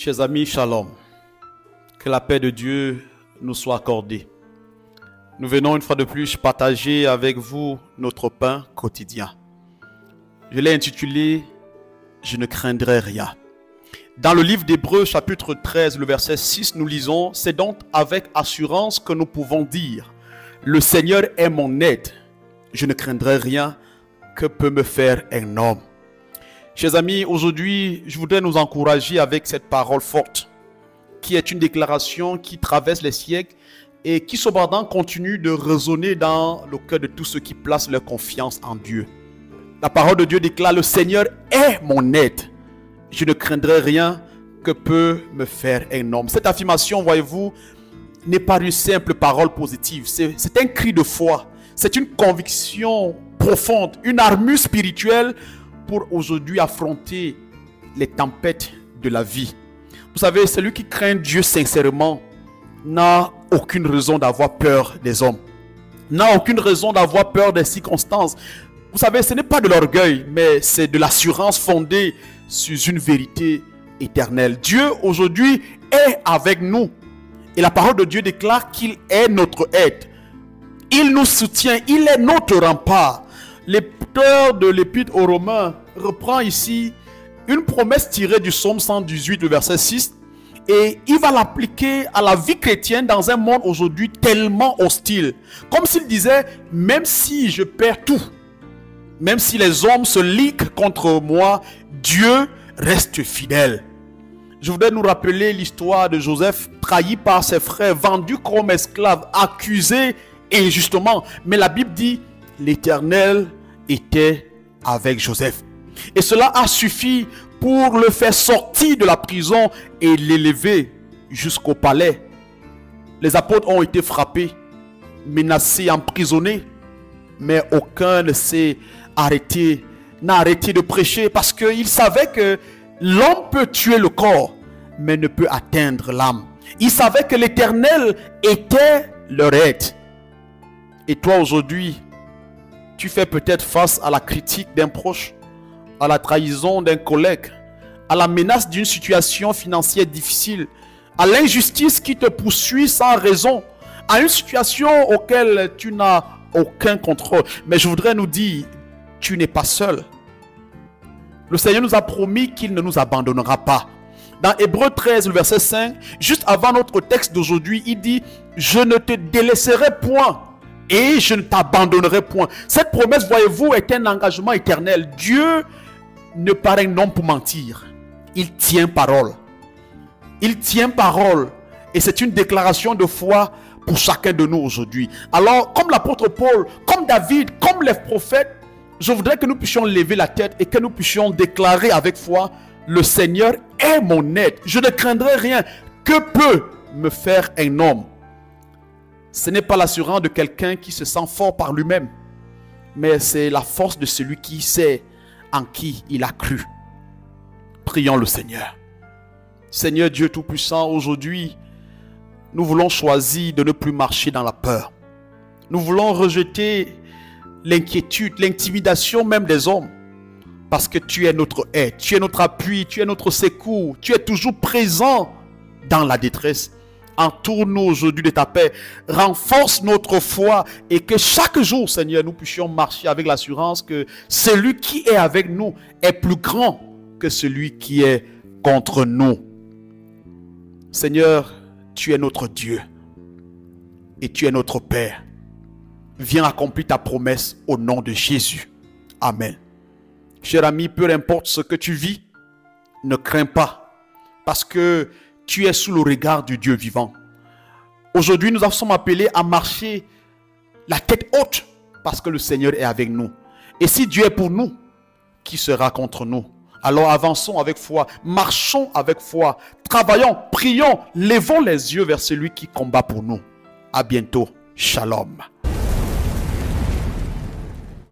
Chers amis, shalom. Que la paix de Dieu nous soit accordée. Nous venons une fois de plus partager avec vous notre pain quotidien. Je l'ai intitulé « Je ne craindrai rien ». Dans le livre d'Hébreux chapitre 13, le verset 6, nous lisons « C'est donc avec assurance que nous pouvons dire « Le Seigneur est mon aide, je ne craindrai rien, que peut me faire un homme ?» Chers amis, aujourd'hui, je voudrais nous encourager avec cette parole forte, qui est une déclaration qui traverse les siècles et qui cependant continue de résonner dans le cœur de tous ceux qui placent leur confiance en Dieu. La parole de Dieu déclare « Le Seigneur est mon aide, je ne craindrai rien, que peut me faire un homme ». Cette affirmation, voyez-vous, n'est pas une simple parole positive, c'est un cri de foi, c'est une conviction profonde, une armure spirituelle pour aujourd'hui affronter les tempêtes de la vie. Vous savez, celui qui craint Dieu sincèrement n'a aucune raison d'avoir peur des hommes, n'a aucune raison d'avoir peur des circonstances. Vous savez, ce n'est pas de l'orgueil, mais c'est de l'assurance fondée sur une vérité éternelle. Dieu aujourd'hui est avec nous et la parole de Dieu déclare qu'il est notre aide. Il nous soutient, il est notre rempart. L'auteur de l'Épître aux Romains reprend ici une promesse tirée du psaume 118, le verset 6, et il va l'appliquer à la vie chrétienne dans un monde aujourd'hui tellement hostile. Comme s'il disait, même si je perds tout, même si les hommes se liguent contre moi, Dieu reste fidèle. Je voudrais nous rappeler l'histoire de Joseph, trahi par ses frères, vendu comme esclave, accusé injustement. Mais la Bible dit, l'Éternel était avec Joseph. Et cela a suffi pour le faire sortir de la prison et l'élever jusqu'au palais. Les apôtres ont été frappés, menacés, emprisonnés, mais aucun ne s'est arrêté, n'a arrêté de prêcher parce qu'ils savaient que l'homme peut tuer le corps, mais ne peut atteindre l'âme. Ils savaient que l'Éternel était leur aide. Et toi aujourd'hui, tu fais peut-être face à la critique d'un proche, à la trahison d'un collègue, à la menace d'une situation financière difficile, à l'injustice qui te poursuit sans raison, à une situation auquel tu n'as aucun contrôle. Mais je voudrais nous dire, tu n'es pas seul. Le Seigneur nous a promis qu'il ne nous abandonnera pas. Dans Hébreux 13, le verset 5, juste avant notre texte d'aujourd'hui, il dit « Je ne te délaisserai point. Et je ne t'abandonnerai point ». Cette promesse, voyez-vous, est un engagement éternel. Dieu ne paraît un homme pour mentir. Il tient parole. Il tient parole. Et c'est une déclaration de foi pour chacun de nous aujourd'hui. Alors, comme l'apôtre Paul, comme David, comme les prophètes, je voudrais que nous puissions lever la tête et que nous puissions déclarer avec foi, le Seigneur est mon aide. Je ne craindrai rien. Que peut me faire un homme? Ce n'est pas l'assurance de quelqu'un qui se sent fort par lui-même, mais c'est la force de celui qui sait en qui il a cru. Prions le Seigneur. Seigneur Dieu Tout-Puissant, aujourd'hui, nous voulons choisir de ne plus marcher dans la peur. Nous voulons rejeter l'inquiétude, l'intimidation même des hommes, parce que tu es notre aide, tu es notre appui, tu es notre secours, tu es toujours présent dans la détresse. Entoure-nous aujourd'hui de ta paix, renforce notre foi et que chaque jour, Seigneur, nous puissions marcher avec l'assurance que celui qui est avec nous est plus grand que celui qui est contre nous. Seigneur, tu es notre Dieu et tu es notre Père. Viens accomplir ta promesse au nom de Jésus. Amen. Cher ami, peu importe ce que tu vis, ne crains pas parce que tu es sous le regard du Dieu vivant. Aujourd'hui, nous sommes appelés à marcher la tête haute parce que le Seigneur est avec nous. Et si Dieu est pour nous, qui sera contre nous? Alors avançons avec foi, marchons avec foi, travaillons, prions, levons les yeux vers celui qui combat pour nous. À bientôt. Shalom.